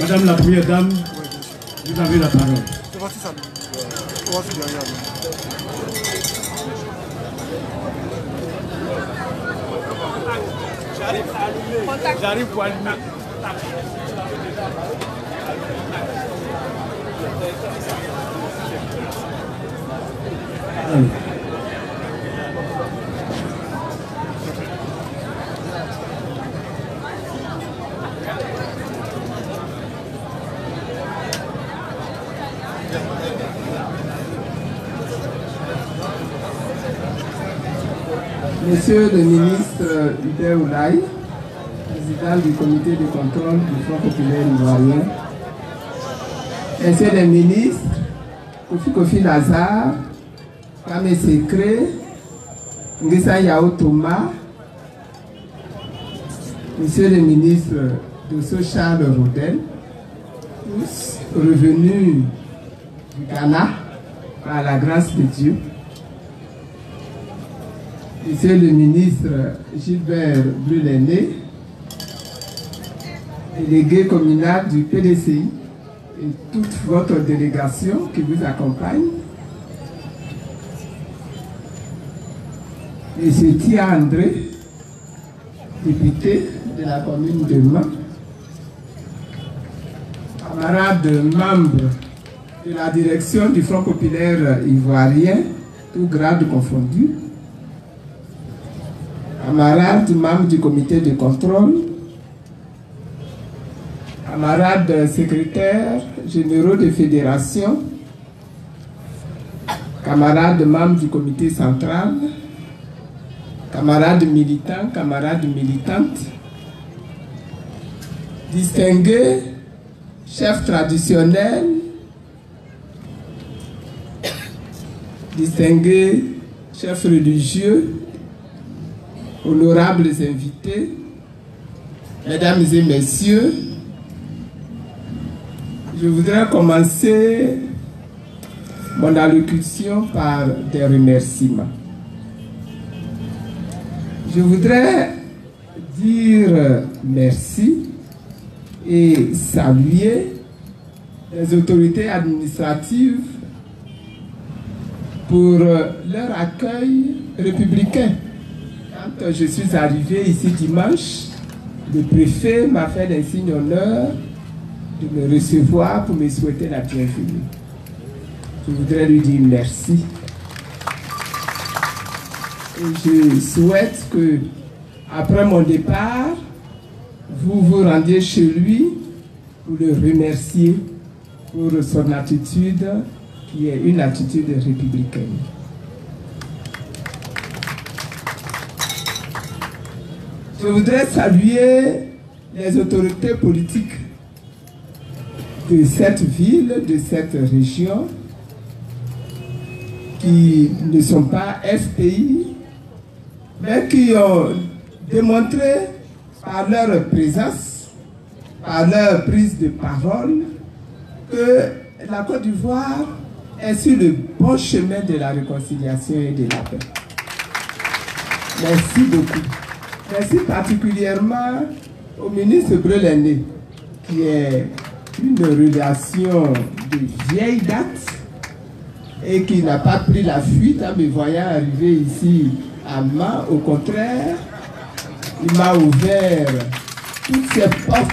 Madame la Première Dame, vous avez la parole. J'arrive pour allumer. Monsieur le ministre Hubert Oulaye, président du comité de contrôle du Front populaire ivoirien, Messieurs les ministres, Kofi Lazare, Kwame Sekre, Ngissa Yao Thomas, Monsieur le ministre Dosso Charles Rodel, tous revenus du Ghana par la grâce de Dieu. Monsieur le ministre Gilbert Blulene, délégué communal du PDCI, et toute votre délégation qui vous accompagne. Monsieur Tia André, député de la commune de Mans, camarades membres de la direction du Front populaire ivoirien, tous grades confondus, camarades membres du comité de contrôle, camarades secrétaires généraux de fédération, camarades membres du comité central, camarades militants, camarades militantes, distingués chefs traditionnels, distingués chefs religieux, honorables invités, mesdames et messieurs, je voudrais commencer mon allocution par des remerciements. Je voudrais dire merci et saluer les autorités administratives pour leur accueil républicain. Quand je suis arrivé ici dimanche, le préfet m'a fait l'insigne honneur de me recevoir pour me souhaiter la bienvenue. Je voudrais lui dire merci. Et je souhaite que, après mon départ, vous vous rendiez chez lui pour le remercier pour son attitude, qui est une attitude républicaine. Je voudrais saluer les autorités politiques de cette ville, de cette région, qui ne sont pas FPI, mais qui ont démontré par leur présence, par leur prise de parole, que la Côte d'Ivoire est sur le bon chemin de la réconciliation et de la paix. Merci beaucoup. Merci particulièrement au ministre Blulene, qui est une relation de vieille date et qui n'a pas pris la fuite en me voyant arriver ici à Mans. Au contraire, il m'a ouvert toutes ses portes.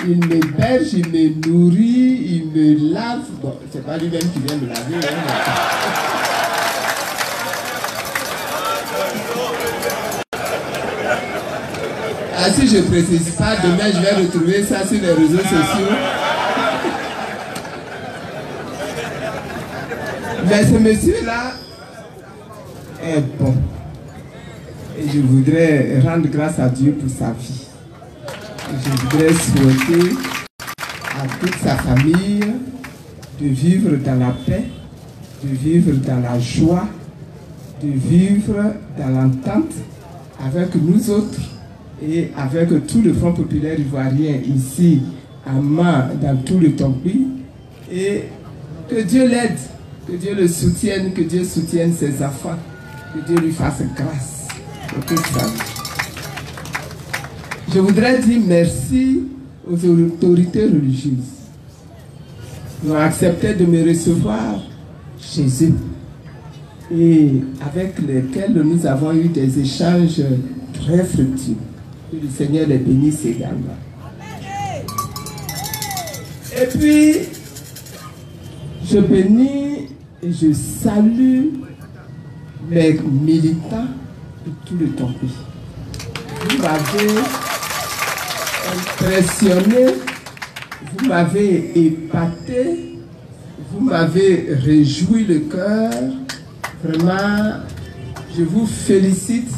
Il m'héberge, il me nourrit, il me lave. Bon, c'est pas lui-même qui vient me laver. Ah, si je ne précise pas, demain je vais retrouver ça sur les réseaux sociaux. Mais ce monsieur-là est bon. Et je voudrais rendre grâce à Dieu pour sa vie. Et je voudrais souhaiter à toute sa famille de vivre dans la paix, de vivre dans la joie, de vivre dans l'entente avec nous autres et avec tout le Front populaire ivoirien ici à Mans, dans tout le Tompi. Et que Dieu l'aide, que Dieu le soutienne, que Dieu soutienne ses enfants, que Dieu lui fasse grâce pour tout ça. Je voudrais dire merci aux autorités religieuses qui ont accepté de me recevoir chez eux et avec lesquels nous avons eu des échanges très fructueux. Que le Seigneur les bénisse également. Et puis, je bénis et je salue mes militants de tout le Tompi. Vous m'avez impressionné, vous m'avez épaté, vous m'avez réjoui le cœur. Vraiment, je vous félicite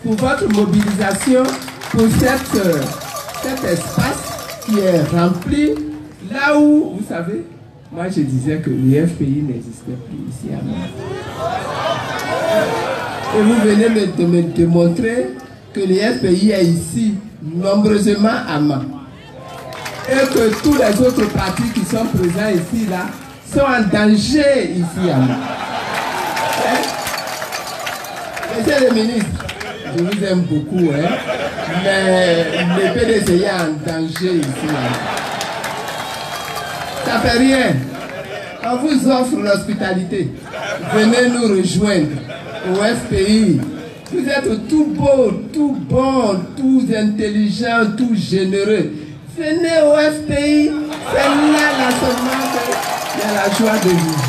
pour votre mobilisation, pour cet espace qui est rempli, là où, vous savez, moi je disais que l'UFPI n'existait plus ici à moi. Et vous venez de me démontrer que l'UFPI est ici, nombreusement à moi. Et que tous les autres partis qui sont présents ici, là, sont en danger ici à moi. Monsieur le ministre, je vous aime beaucoup, hein, mais le PDC est en danger ici à moi. Ça fait rien. On vous offre l'hospitalité. Venez nous rejoindre au FPI. Vous êtes tout beau, tout bon, tout intelligent, tout généreux. Venez au FPI. C'est là seulement qu'il y a la joie de vivre.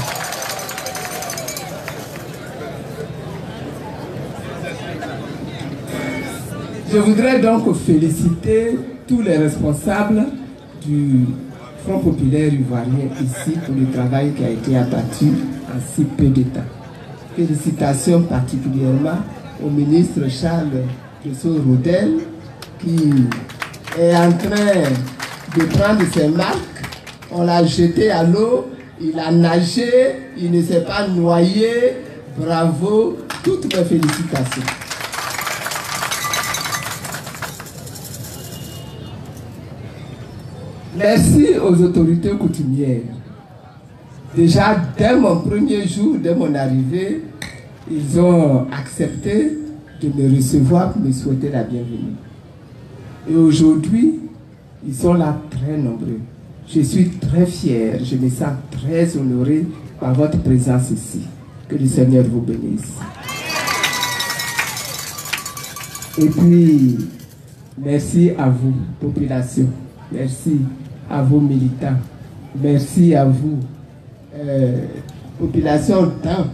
Je voudrais donc féliciter tous les responsables du Front populaire ivoirien ici pour le travail qui a été abattu en si peu de temps. Félicitations particulièrement au ministre Charles Tresso-Rodel qui est en train de prendre ses marques. On l'a jeté à l'eau, il a nagé, il ne s'est pas noyé. Bravo, toutes mes félicitations. Merci aux autorités coutumières. Déjà, dès mon premier jour, dès mon arrivée, ils ont accepté de me recevoir pour me souhaiter la bienvenue. Et aujourd'hui, ils sont là très nombreux. Je suis très fier, je me sens très honoré par votre présence ici. Que le Seigneur vous bénisse. Et puis, merci à vous, population. Merci à vous, militants. Merci à vous, population temps.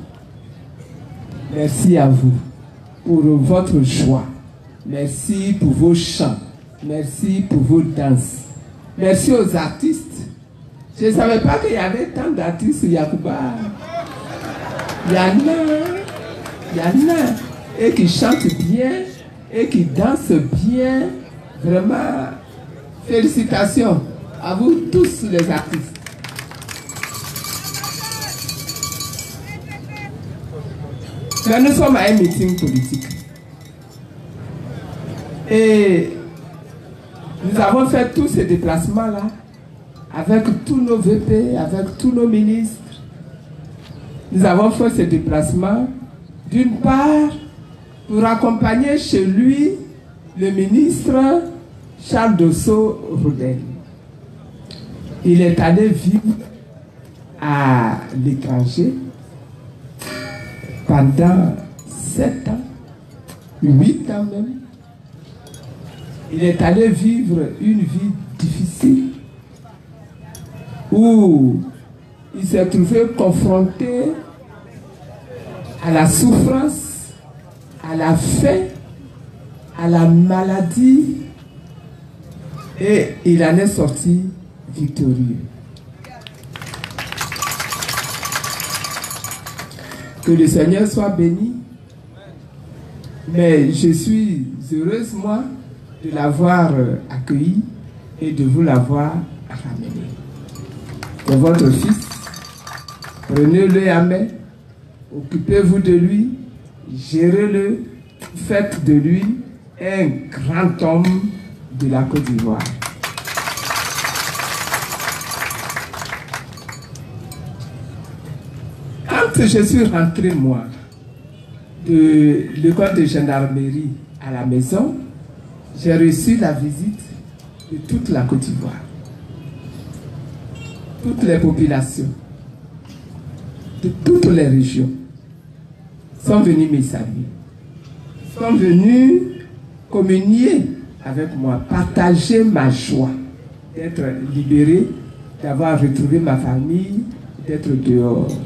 Merci à vous pour votre joie. Merci pour vos chants. Merci pour vos danses. Merci aux artistes. Je ne savais pas qu'il y avait tant d'artistes au Yacouba. Il y en a. Et qui chantent bien, et qui dansent bien. Vraiment, félicitations à vous tous les artistes. Mais nous sommes à un meeting politique. Et nous avons fait tous ces déplacements-là avec tous nos VP, avec tous nos ministres. Nous avons fait ces déplacements, d'une part, pour accompagner chez lui le ministre Charles Tresso-Rodel. Il est allé vivre à l'étranger pendant 7 ans, 8 ans même. Il est allé vivre une vie difficile où il s'est trouvé confronté à la souffrance, à la faim, à la maladie, et il en est sorti victorieux. Que le Seigneur soit béni, mais je suis heureuse, moi, de l'avoir accueilli et de vous l'avoir ramené. C'est votre fils, prenez-le à main, occupez-vous de lui, gérez-le, faites de lui un grand homme de la Côte d'Ivoire. Quand je suis rentré, moi, de l'école de gendarmerie à la maison, j'ai reçu la visite de toute la Côte d'Ivoire. Toutes les populations, de toutes les régions, sont venues me saluer, sont venus communier avec moi, partager ma joie d'être libéré, d'avoir retrouvé ma famille, d'être dehors.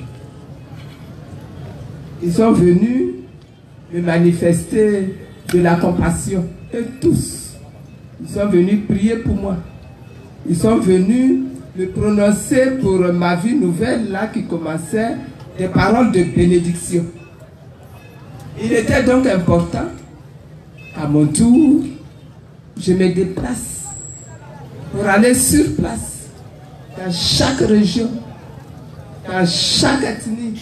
Ils sont venus me manifester de la compassion, et tous. Ils sont venus prier pour moi. Ils sont venus me prononcer pour ma vie nouvelle, là, qui commençait, des paroles de bénédiction. Il était donc important, à mon tour, je me déplace pour aller sur place, dans chaque région, dans chaque ethnie,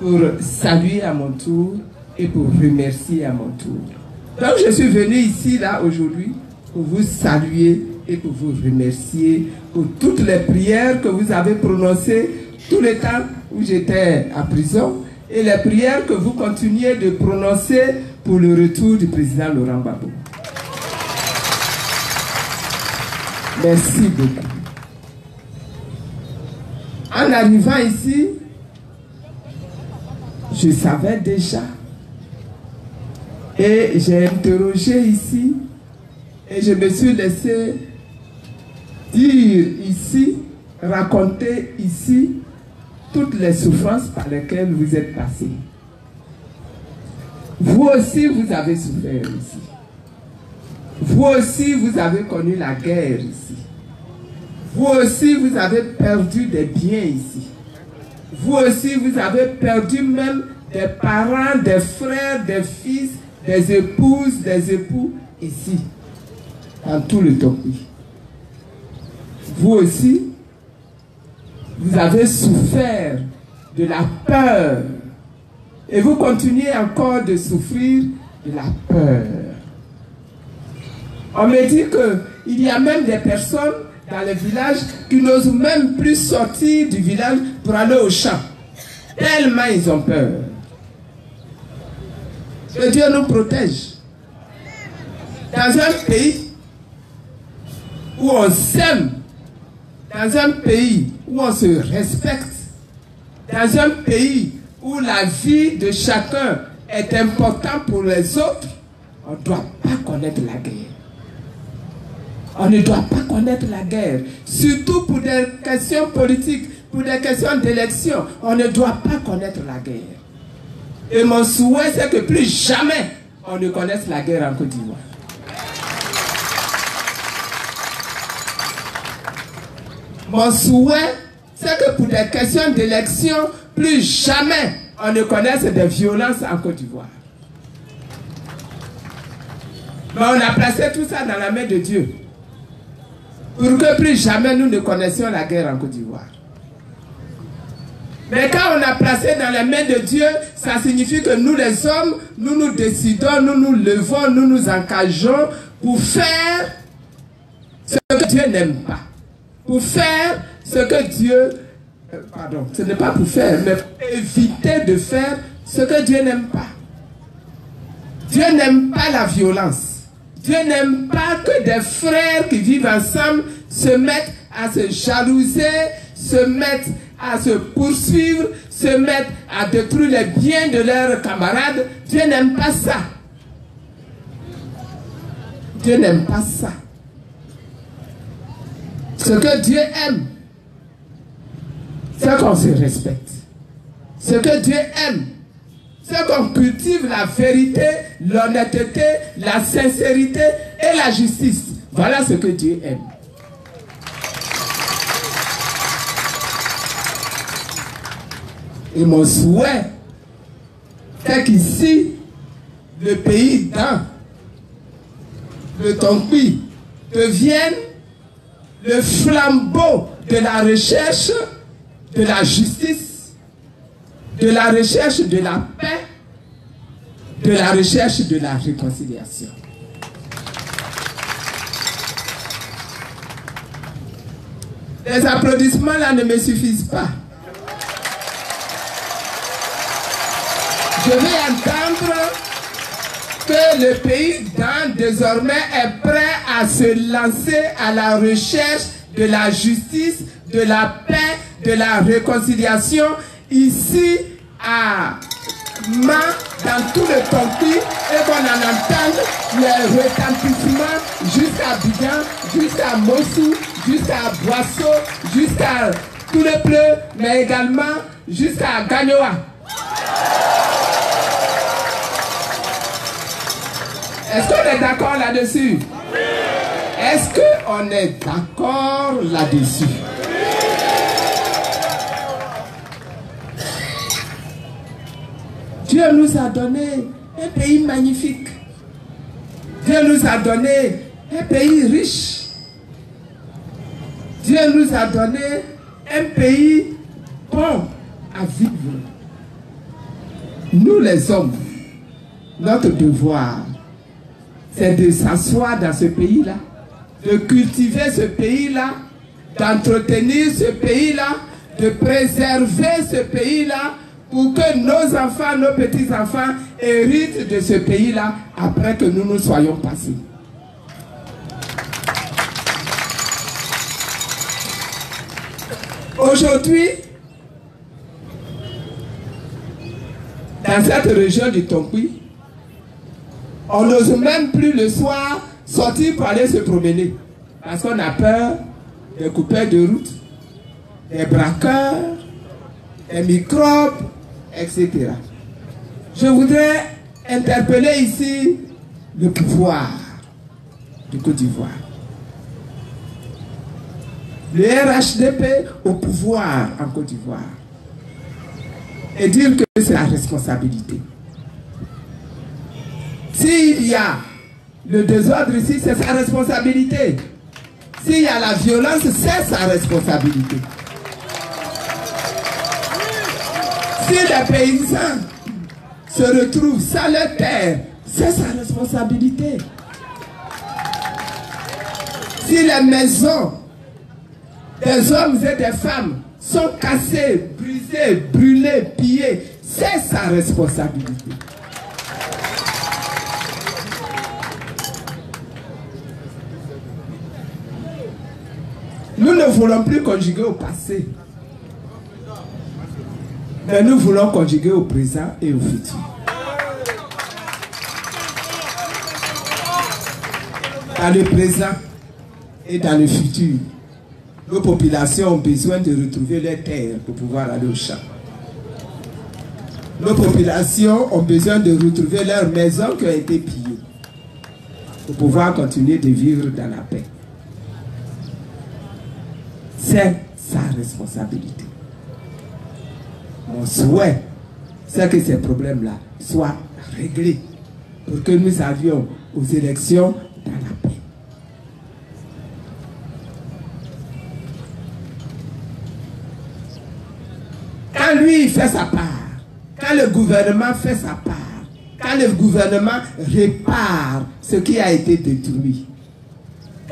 pour saluer à mon tour et pour remercier à mon tour. Donc je suis venu ici, là, aujourd'hui, pour vous saluer et pour vous remercier pour toutes les prières que vous avez prononcées tout le temps où j'étais en prison et les prières que vous continuez de prononcer pour le retour du président Laurent Gbagbo. Merci beaucoup. En arrivant ici, je savais déjà et j'ai interrogé ici et je me suis laissé dire ici, raconter ici toutes les souffrances par lesquelles vous êtes passés. Vous aussi, vous avez souffert ici. Vous aussi, vous avez connu la guerre ici. Vous aussi, vous avez perdu des biens ici. Vous aussi, vous avez perdu même des parents, des frères, des fils, des épouses, des époux ici, dans tout le Tokwi. Vous aussi, vous avez souffert de la peur. Et vous continuez encore de souffrir de la peur. On me dit qu'il y a même des personnes dans les villages qui n'osent même plus sortir du village pour aller au champ. Tellement ils ont peur. Que Dieu nous protège. Dans un pays où on s'aime, dans un pays où on se respecte, dans un pays où la vie de chacun est importante pour les autres, on ne doit pas connaître la guerre. On ne doit pas connaître la guerre, surtout pour des questions politiques, pour des questions d'élection. On ne doit pas connaître la guerre. Et mon souhait, c'est que plus jamais on ne connaisse la guerre en Côte d'Ivoire. Mon souhait, c'est que pour des questions d'élection, plus jamais on ne connaisse des violences en Côte d'Ivoire. Mais on a placé tout ça dans la main de Dieu. Pour que plus jamais nous ne connaissions la guerre en Côte d'Ivoire. Mais quand on a placé dans les mains de Dieu, ça signifie que nous les hommes, nous nous décidons, nous nous levons, nous nous engageons pour faire ce que Dieu n'aime pas. Pour faire ce que Dieu... pardon, ce n'est pas pour faire, mais pour éviter de faire ce que Dieu n'aime pas. Dieu n'aime pas la violence. Dieu n'aime pas que des frères qui vivent ensemble se mettent à se jalouser, se mettent à se poursuivre, se mettent à détruire les biens de leurs camarades. Dieu n'aime pas ça. Dieu n'aime pas ça. Ce que Dieu aime, c'est qu'on se respecte. Ce que Dieu aime, c'est qu'on cultive la vérité, l'honnêteté, la sincérité et la justice. Voilà ce que Dieu aime. Et mon souhait, c'est qu'ici, le pays dans le Tokwi devienne le flambeau de la recherche de la justice, de la recherche de la paix, de la recherche de la réconciliation. Les applaudissements là ne me suffisent pas. Je vais entendre que le pays désormais est prêt à se lancer à la recherche de la justice, de la paix, de la réconciliation ici à Ma, dans tout le Tonki, et qu'on en entende le retentissement jusqu'à Bigan, jusqu'à Mossou, jusqu'à Boisseau, jusqu'à tout le Pleu, mais également jusqu'à Gagnoa. Est-ce qu'on est d'accord là-dessus? Est-ce qu'on est d'accord là-dessus? Dieu nous a donné un pays magnifique. Dieu nous a donné un pays riche. Dieu nous a donné un pays bon à vivre. Nous les hommes, notre devoir, c'est de s'asseoir dans ce pays-là, de cultiver ce pays-là, d'entretenir ce pays-là, de préserver ce pays-là, pour que nos enfants, nos petits-enfants héritent de ce pays-là après que nous nous soyons passés. Aujourd'hui, dans cette région du Tonki, on n'ose même plus le soir sortir pour aller se promener. Parce qu'on a peur des coupeurs de route, des braqueurs, des microbes, etc. Je voudrais interpeller ici le pouvoir de Côte d'Ivoire. Le RHDP au pouvoir en Côte d'Ivoire. Et dire que c'est la responsabilité. S'il y a le désordre ici, c'est sa responsabilité. S'il y a la violence, c'est sa responsabilité. Si les paysans se retrouvent sans leur terre, c'est sa responsabilité. Si les maisons des hommes et des femmes sont cassées, brisées, brûlées, pillées, c'est sa responsabilité. Nous ne voulons plus conjuguer au passé. Mais nous voulons conjuguer au présent et au futur. Dans le présent et dans le futur, nos populations ont besoin de retrouver leurs terres pour pouvoir aller au champ. Nos populations ont besoin de retrouver leurs maisons qui ont été pillées pour pouvoir continuer de vivre dans la paix. C'est sa responsabilité. Mon souhait, c'est que ces problèmes-là soient réglés pour que nous allions aux élections dans la paix. Quand lui il fait sa part, quand le gouvernement fait sa part, quand le gouvernement répare ce qui a été détruit,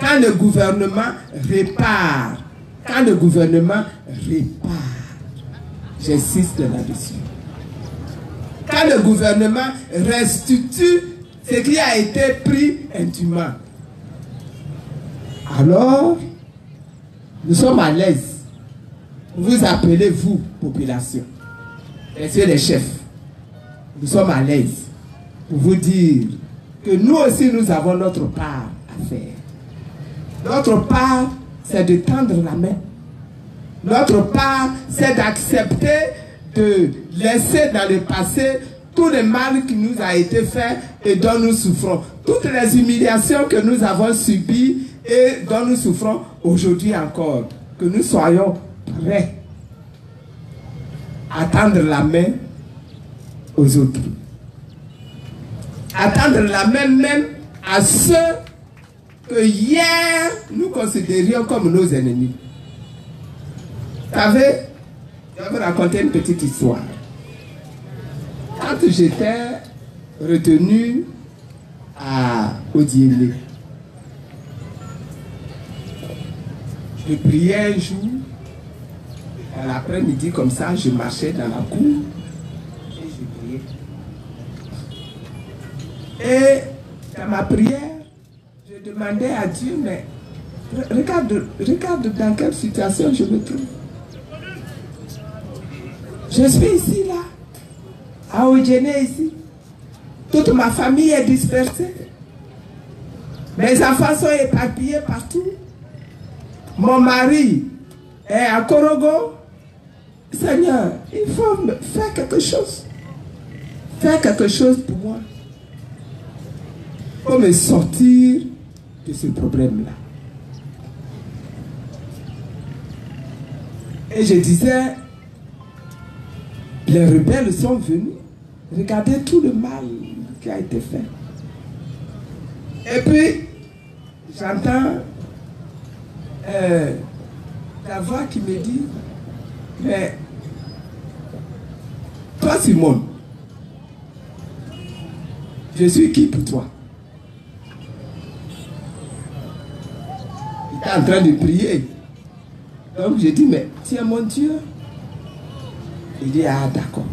quand le gouvernement répare, j'insiste là-dessus. Quand le gouvernement restitue ce qui a été pris indûment, alors nous sommes à l'aise. Vous appelez, vous, population, messieurs les chefs, nous sommes à l'aise pour vous dire que nous aussi nous avons notre part à faire. Notre part, c'est de tendre la main. Notre part, c'est d'accepter de laisser dans le passé tout le mal qui nous a été fait et dont nous souffrons. Toutes les humiliations que nous avons subies et dont nous souffrons aujourd'hui encore. Que nous soyons prêts à tendre la main aux autres. À tendre la main même à ceux que hier nous considérions comme nos ennemis. Vous savez, je vais vous raconter une petite histoire. Quand j'étais retenu à Odiélé, je priais un jour, à l'après-midi comme ça, je marchais dans la cour et je priais. Et dans ma prière, je demandais à Dieu, mais regarde dans quelle situation je me trouve. Je suis ici, là, à Ojene, ici. Toute ma famille est dispersée. Mes enfants sont éparpillés partout. Mon mari est à Korogo. Seigneur, il faut faire quelque chose. Faire quelque chose pour moi. Il faut me sortir de ce problème-là. Et je disais, les rebelles sont venus. Regardez tout le mal qui a été fait. Et puis, j'entends la voix qui me dit, mais toi Simone, je suis qui pour toi? Il était en train de prier. Donc j'ai dit, mais tu es mon Dieu. Il dit, ah d'accord.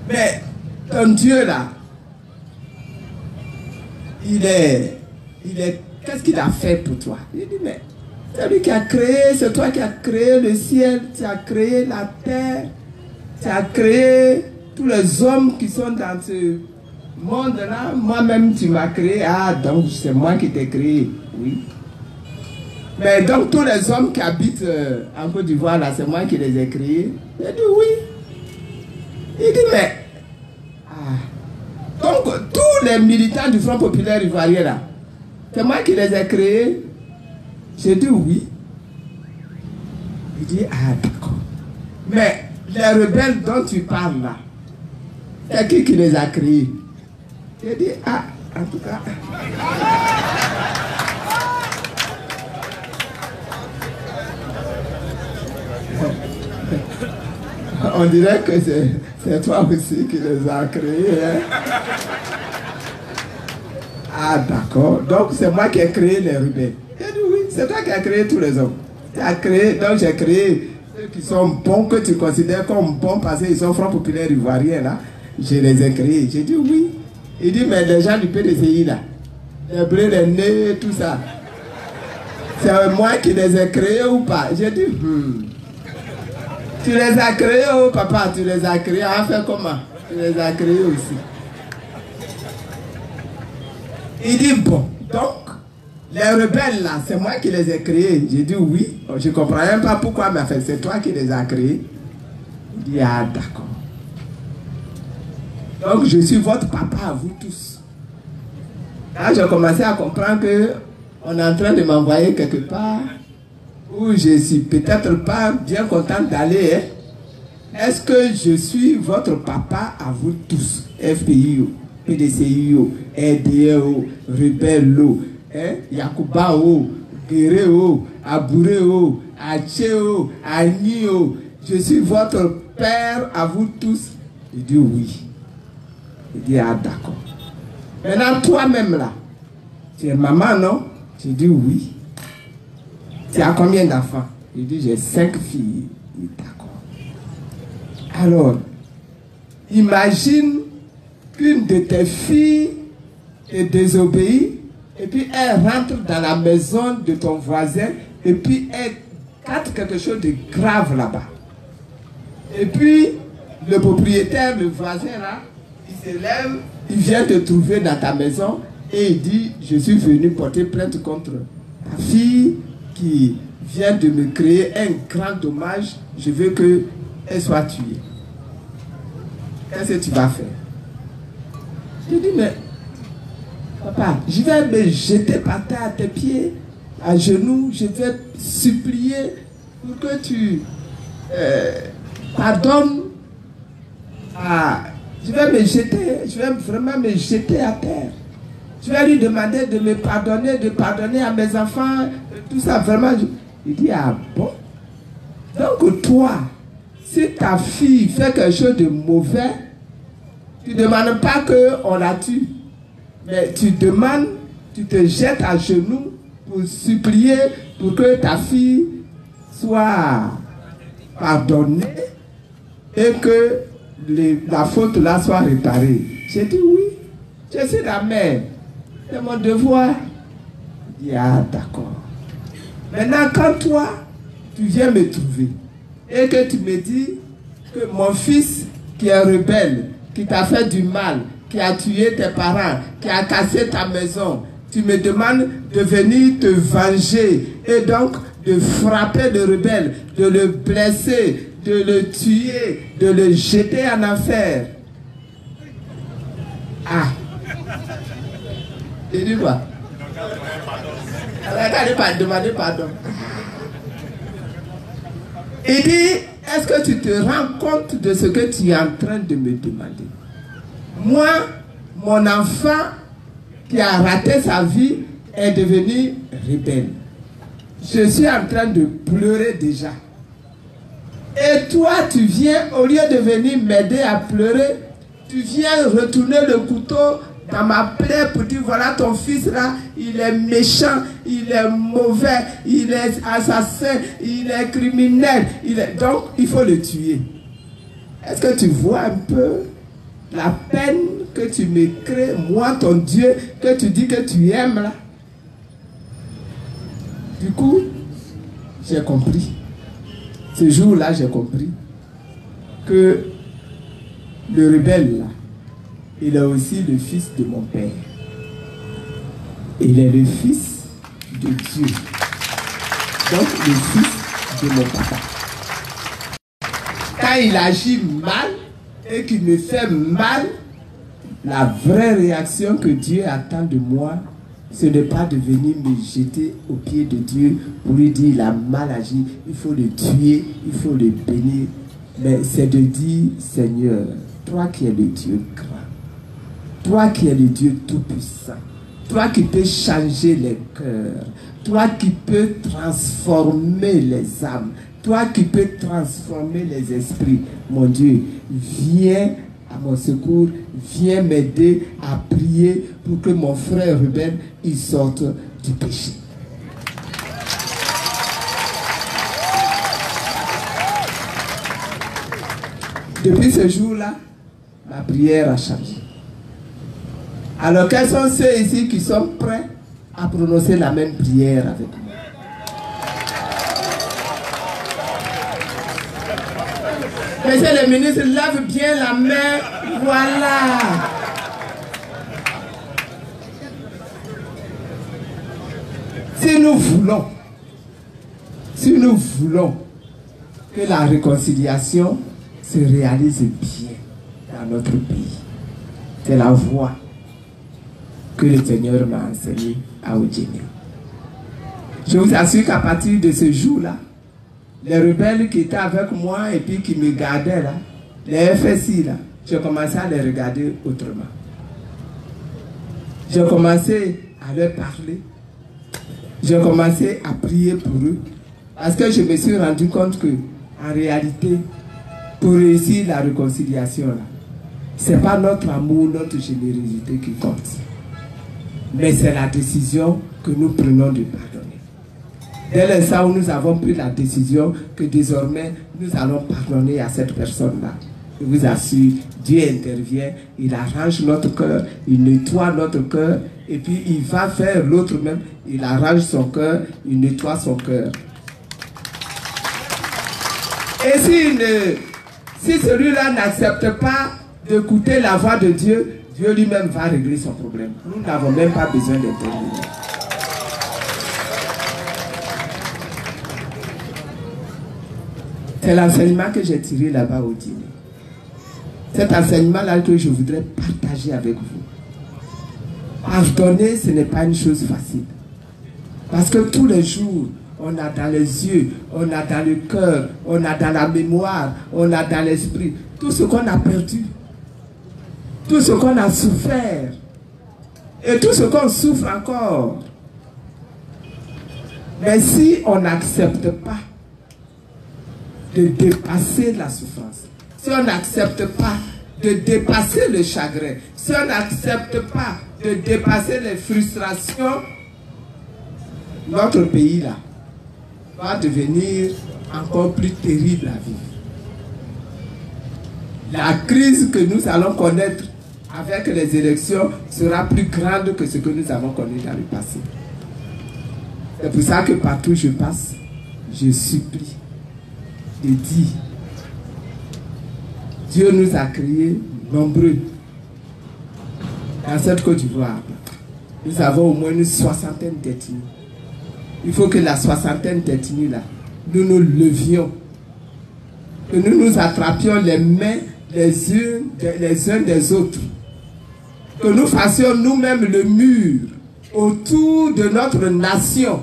Mais ton Dieu là, il est, qu'est-ce qu'il a fait pour toi? Il dit, mais c'est lui qui a créé, c'est toi qui as créé le ciel, tu as créé la terre, tu as créé tous les hommes qui sont dans ce monde-là. Moi-même, tu m'as créé. Ah, donc c'est moi qui t'ai créé. Oui. Mais donc tous les hommes qui habitent en Côte d'Ivoire, là, c'est moi qui les ai créés. Il dit oui. Il dit, mais... Ah. Donc tous les militants du Front Populaire Ivoirien, là, c'est moi qui les ai créés. J'ai dit oui. Il dit, ah d'accord. Mais les rebelles dont tu parles là, c'est qui les a créés? J'ai dit, ah, en tout cas... On dirait que c'est toi aussi qui les as créés. Hein? Ah d'accord. Donc c'est moi qui ai créé les rebelles. J'ai dit oui, c'est toi qui as créé tous les hommes. Tu as créé, donc j'ai créé ceux qui sont bons, que tu considères comme bons parce qu'ils sont Front Populaire Ivoirien là. Je les ai créés. J'ai dit oui. Il dit mais les gens du PDCI là, les bleus, les nez, tout ça. C'est moi qui les ai créés ou pas? J'ai dit Tu les as créés, oh papa, tu les as créés. Enfin comment? Tu les as créés aussi. Il dit bon, donc les rebelles là, c'est moi qui les ai créés. J'ai dit oui. Je ne comprends même pas pourquoi, mais enfin, c'est toi qui les as créés. Il dit ah d'accord. Donc je suis votre papa à vous tous. Là j'ai commencé à comprendre que on est en train de m'envoyer quelque part où je suis peut-être pas bien contente d'aller. Hein. Est-ce que je suis votre papa à vous tous? FPIO, PDCIO, RDO, Rebello, Yakubao, Guerrero, Abureo, Acheo, Agnio. Je suis votre père à vous tous. Il dit oui. Il dit ah d'accord. Maintenant toi-même là, tu es maman non? J'ai dit oui. Tu as combien d'enfants? Il dit j'ai 5 filles. D'accord. Alors, imagine qu'une de tes filles te désobéit et puis elle rentre dans la maison de ton voisin et puis elle capte quelque chose de grave là-bas. Et puis le propriétaire, le voisin là, il se lève, il vient te trouver dans ta maison et il dit je suis venu porter plainte contre ta fille qui vient de me créer un grand dommage, je veux qu'elle soit tuée. Qu'est-ce que tu vas faire? Je dis, mais papa, je vais me jeter par terre à tes pieds, à genoux, je vais supplier pour que tu pardonnes. Je vais me jeter, je vais vraiment me jeter à terre. Je vais lui demander de me pardonner, de pardonner à mes enfants, tout ça, vraiment. Il dit, ah bon? Donc toi, si ta fille fait quelque chose de mauvais, tu ne demandes pas qu'on la tue. Mais tu demandes, tu te jettes à genoux pour supplier pour que ta fille soit pardonnée et que la faute là soit réparée. J'ai dit oui. Je suis la mère. C'est mon devoir. Il dit, ah, d'accord. Maintenant, quand toi, tu viens me trouver et que tu me dis que mon fils qui est rebelle, qui t'a fait du mal, qui a tué tes parents, qui a cassé ta maison, tu me demandes de venir te venger et donc de frapper le rebelle, de le blesser, de le tuer, de le jeter en enfer. Ah. Il dit quoi? Elle va demander pardon. Il dit, est-ce que tu te rends compte de ce que tu es en train de me demander? Moi, mon enfant qui a raté sa vie est devenu rebelle. Je suis en train de pleurer déjà. Et toi, tu viens, au lieu de venir m'aider à pleurer, tu viens retourner le couteau dans ma plaie pour dire, voilà ton fils là, il est méchant, il est mauvais, il est assassin, il est criminel, donc il faut le tuer. Est-ce que tu vois un peu la peine que tu me crées, moi ton Dieu, que tu dis que tu aimes là? Du coup, j'ai compris. Ce jour-là, j'ai compris que le rebelle là, il est aussi le fils de mon père. Il est le fils de Dieu. Donc le fils de mon papa. Quand il agit mal et qu'il me fait mal, la vraie réaction que Dieu attend de moi, ce n'est pas de venir me jeter aux pieds de Dieu pour lui dire il a mal agi, il faut le tuer, il faut le bénir. Mais c'est de dire, Seigneur, toi qui es le Dieu grand, toi qui es le Dieu tout-puissant, toi qui peux changer les cœurs, toi qui peux transformer les âmes, toi qui peux transformer les esprits, mon Dieu, viens à mon secours, viens m'aider à prier pour que mon frère Ruben il sorte du péché. Depuis ce jour-là, ma prière a changé. Alors quels sont ceux ici qui sont prêts à prononcer la même prière avec moi? Monsieur le ministre, lève bien la main. Voilà. Si nous voulons que la réconciliation se réalise bien dans notre pays, c'est la voie que le Seigneur m'a enseigné à Odjéné. Je vous assure qu'à partir de ce jour-là, les rebelles qui étaient avec moi et puis qui me gardaient là, les FSI là, j'ai commencé à les regarder autrement. J'ai commencé à leur parler. J'ai commencé à prier pour eux. Parce que je me suis rendu compte que, en réalité, pour réussir la réconciliation là, ce n'est pas notre amour, notre générosité qui compte. Mais c'est la décision que nous prenons de pardonner. Dès l'instant où nous avons pris la décision que désormais nous allons pardonner à cette personne-là, je vous assure, Dieu intervient, il arrange notre cœur, il nettoie notre cœur, et puis il va faire l'autre même, il arrange son cœur, il nettoie son cœur. Et si celui-là n'accepte pas d'écouter la voix de Dieu, Dieu lui-même va régler son problème. Nous n'avons même pas besoin d'intervenir. C'est l'enseignement que j'ai tiré là-bas au dîner. Cet enseignement-là que je voudrais partager avec vous. Pardonner, ce n'est pas une chose facile. Parce que tous les jours, on a dans les yeux, on a dans le cœur, on a dans la mémoire, on a dans l'esprit tout ce qu'on a perdu, tout ce qu'on a souffert et tout ce qu'on souffre encore. Mais si on n'accepte pas de dépasser la souffrance, si on n'accepte pas de dépasser le chagrin, si on n'accepte pas de dépasser les frustrations, notre pays là va devenir encore plus terrible à vivre. La crise que nous allons connaître avec les élections sera plus grande que ce que nous avons connu dans le passé. C'est pour ça que partout où je passe, je supplie de dire, Dieu nous a créés nombreux dans cette Côte d'Ivoire. Nous avons au moins une soixantaine d'ethnies. Il faut que la soixantaine d'ethnies là, nous nous levions, que nous nous attrapions les mains les uns des autres, que nous fassions nous-mêmes le mur autour de notre nation,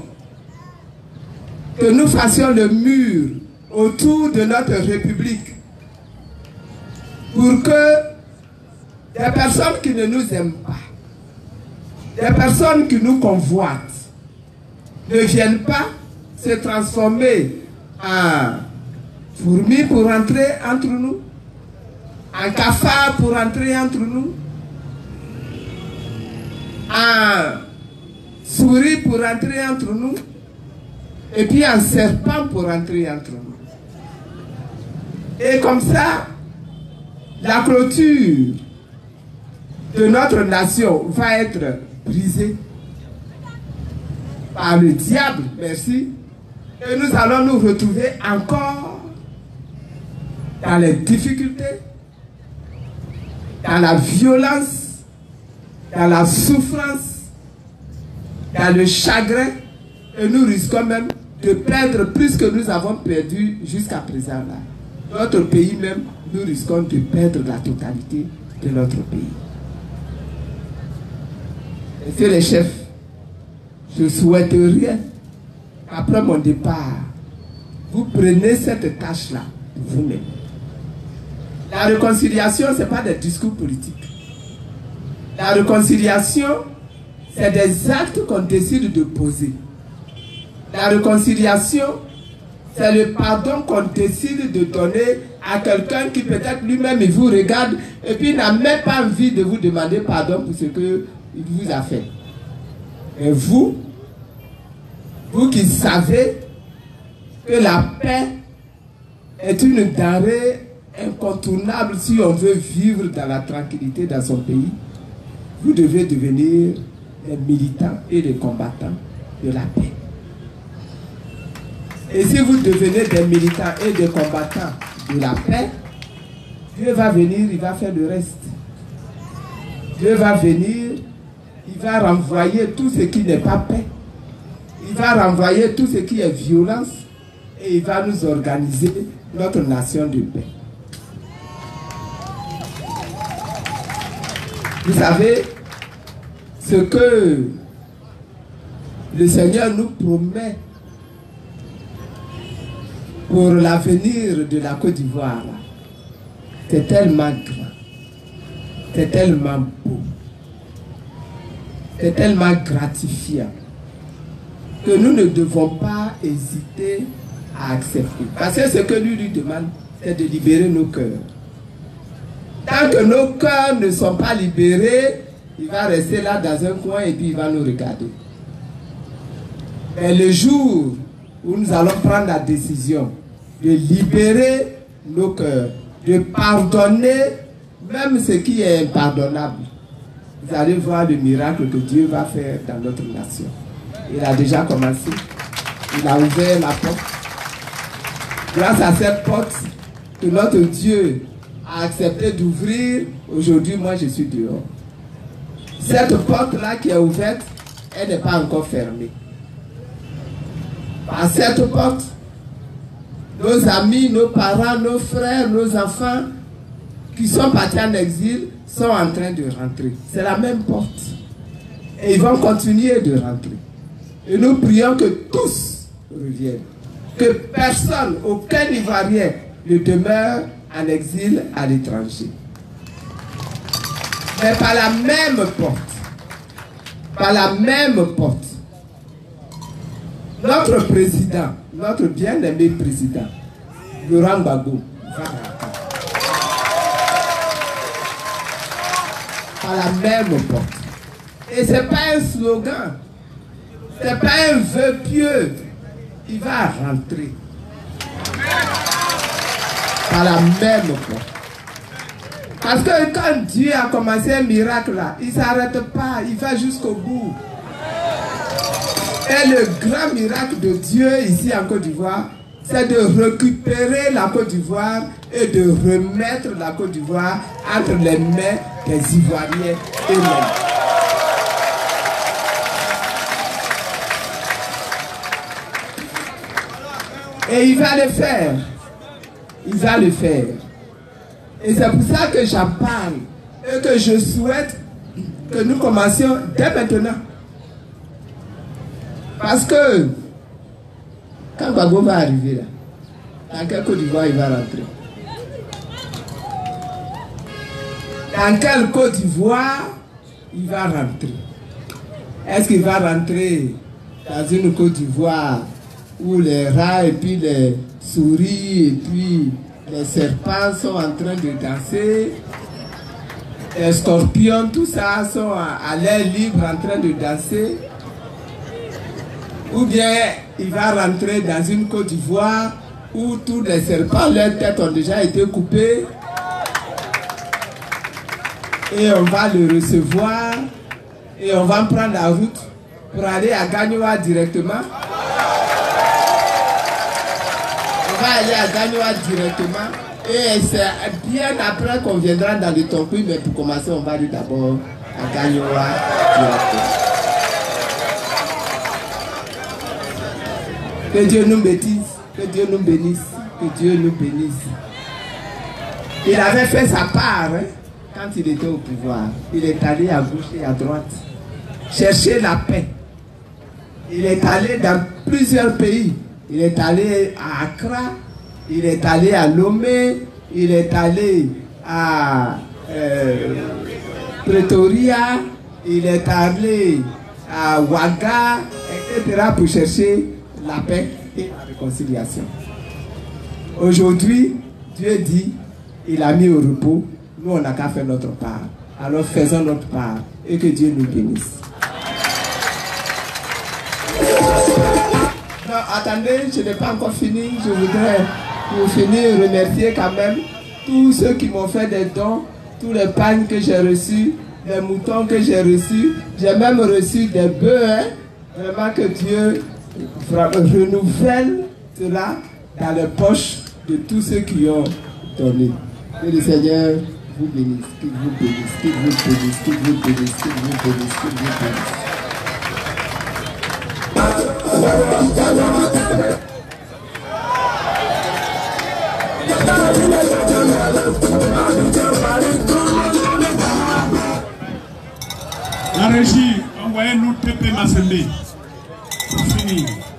que nous fassions le mur autour de notre République, pour que des personnes qui ne nous aiment pas, des personnes qui nous convoitent, ne viennent pas se transformer en fourmis pour entrer entre nous, en cafard pour entrer entre nous, en souris pour entrer entre nous, et puis en serpent pour entrer entre nous. Et comme ça, la clôture de notre nation va être brisée par le diable, merci, et nous allons nous retrouver encore dans les difficultés, dans la violence, dans la souffrance, dans le chagrin, et nous risquons même de perdre plus que nous avons perdu jusqu'à présent là. Notre pays même, nous risquons de perdre la totalité de notre pays. Messieurs les chefs, je souhaiterais qu'après mon départ, vous preniez cette tâche-là pour vous-même. La réconciliation, ce n'est pas des discours politiques. La réconciliation, c'est des actes qu'on décide de poser. La réconciliation, c'est le pardon qu'on décide de donner à quelqu'un qui peut-être lui-même il vous regarde et puis n'a même pas envie de vous demander pardon pour ce qu'il vous a fait. Et vous qui savez que la paix est une denrée incontournable si on veut vivre dans la tranquillité dans son pays, vous devez devenir des militants et des combattants de la paix. Et si vous devenez des militants et des combattants de la paix, Dieu va venir, il va faire le reste. Dieu va venir, il va renvoyer tout ce qui n'est pas paix. Il va renvoyer tout ce qui est violence et il va nous organiser notre nation de paix. Vous savez, ce que le Seigneur nous promet pour l'avenir de la Côte d'Ivoire, c'est tellement grand, c'est tellement beau, c'est tellement gratifiant que nous ne devons pas hésiter à accepter. Parce que ce que lui demande, c'est de libérer nos cœurs. Tant que nos cœurs ne sont pas libérés, il va rester là dans un coin et puis il va nous regarder. Mais le jour où nous allons prendre la décision de libérer nos cœurs, de pardonner même ce qui est impardonnable, vous allez voir le miracle que Dieu va faire dans notre nation. Il a déjà commencé. Il a ouvert la porte. Grâce à cette porte que notre Dieu a accepté d'ouvrir, aujourd'hui, moi, je suis dehors. Cette porte-là qui est ouverte, elle n'est pas encore fermée. Par cette porte, nos amis, nos parents, nos frères, nos enfants qui sont partis en exil sont en train de rentrer. C'est la même porte. Et ils vont continuer de rentrer. Et nous prions que tous reviennent. Que personne, aucun Ivoirien ne demeure en exil à l'étranger. Mais par la même porte, par la même porte, notre président, notre bien-aimé président, Laurent Gbagbo, va rentrer. Par la même porte. Et ce n'est pas un slogan, ce n'est pas un vœu pieux. Il va rentrer. Par la même porte. Parce que quand Dieu a commencé un miracle là, il ne s'arrête pas, il va jusqu'au bout. Et le grand miracle de Dieu ici en Côte d'Ivoire, c'est de récupérer la Côte d'Ivoire et de remettre la Côte d'Ivoire entre les mains des Ivoiriens eux-mêmes. Et il va le faire. Il va le faire. Et c'est pour ça que j'en parle et que je souhaite que nous commencions dès maintenant. Parce que quand Gbagbo va arriver là, dans quelle Côte d'Ivoire il va rentrer? Dans quelle Côte d'Ivoire il va rentrer? Est-ce qu'il va rentrer dans une Côte d'Ivoire où les rats et puis les souris et puis les serpents sont en train de danser, les scorpions, tout ça sont à l'air libre en train de danser? Ou bien il va rentrer dans une Côte d'Ivoire où tous les serpents, leurs têtes ont déjà été coupées et on va le recevoir et on va prendre la route pour aller à Gagnoa directement. On va aller à Gagnoa directement et c'est bien après qu'on viendra dans le Tonkoui, mais pour commencer on va aller d'abord à Gagnoa directement. Que Dieu nous bénisse, que Dieu nous bénisse, que Dieu nous bénisse. Il avait fait sa part hein, quand il était au pouvoir. Il est allé à gauche et à droite chercher la paix. Il est allé dans plusieurs pays. Il est allé à Accra, il est allé à Lomé, il est allé à Pretoria, il est allé à Ouaga, etc. pour chercher la paix et la réconciliation. Aujourd'hui, Dieu dit, il a mis au repos, nous on n'a qu'à faire notre part. Alors faisons notre part et que Dieu nous bénisse. Non, attendez, je n'ai pas encore fini. Je voudrais, pour finir, remercier quand même tous ceux qui m'ont fait des dons, tous les pagnes que j'ai reçus, les moutons que j'ai reçus. J'ai même reçu des bœufs. Hein. Vraiment que Dieu renouvelle cela dans les poches de tous ceux qui ont donné. Que le Seigneur vous bénisse, qu'il vous bénisse, qu'il vous bénisse, qu'il vous bénisse, qu'il vous bénisse, qu'il vous bénisse.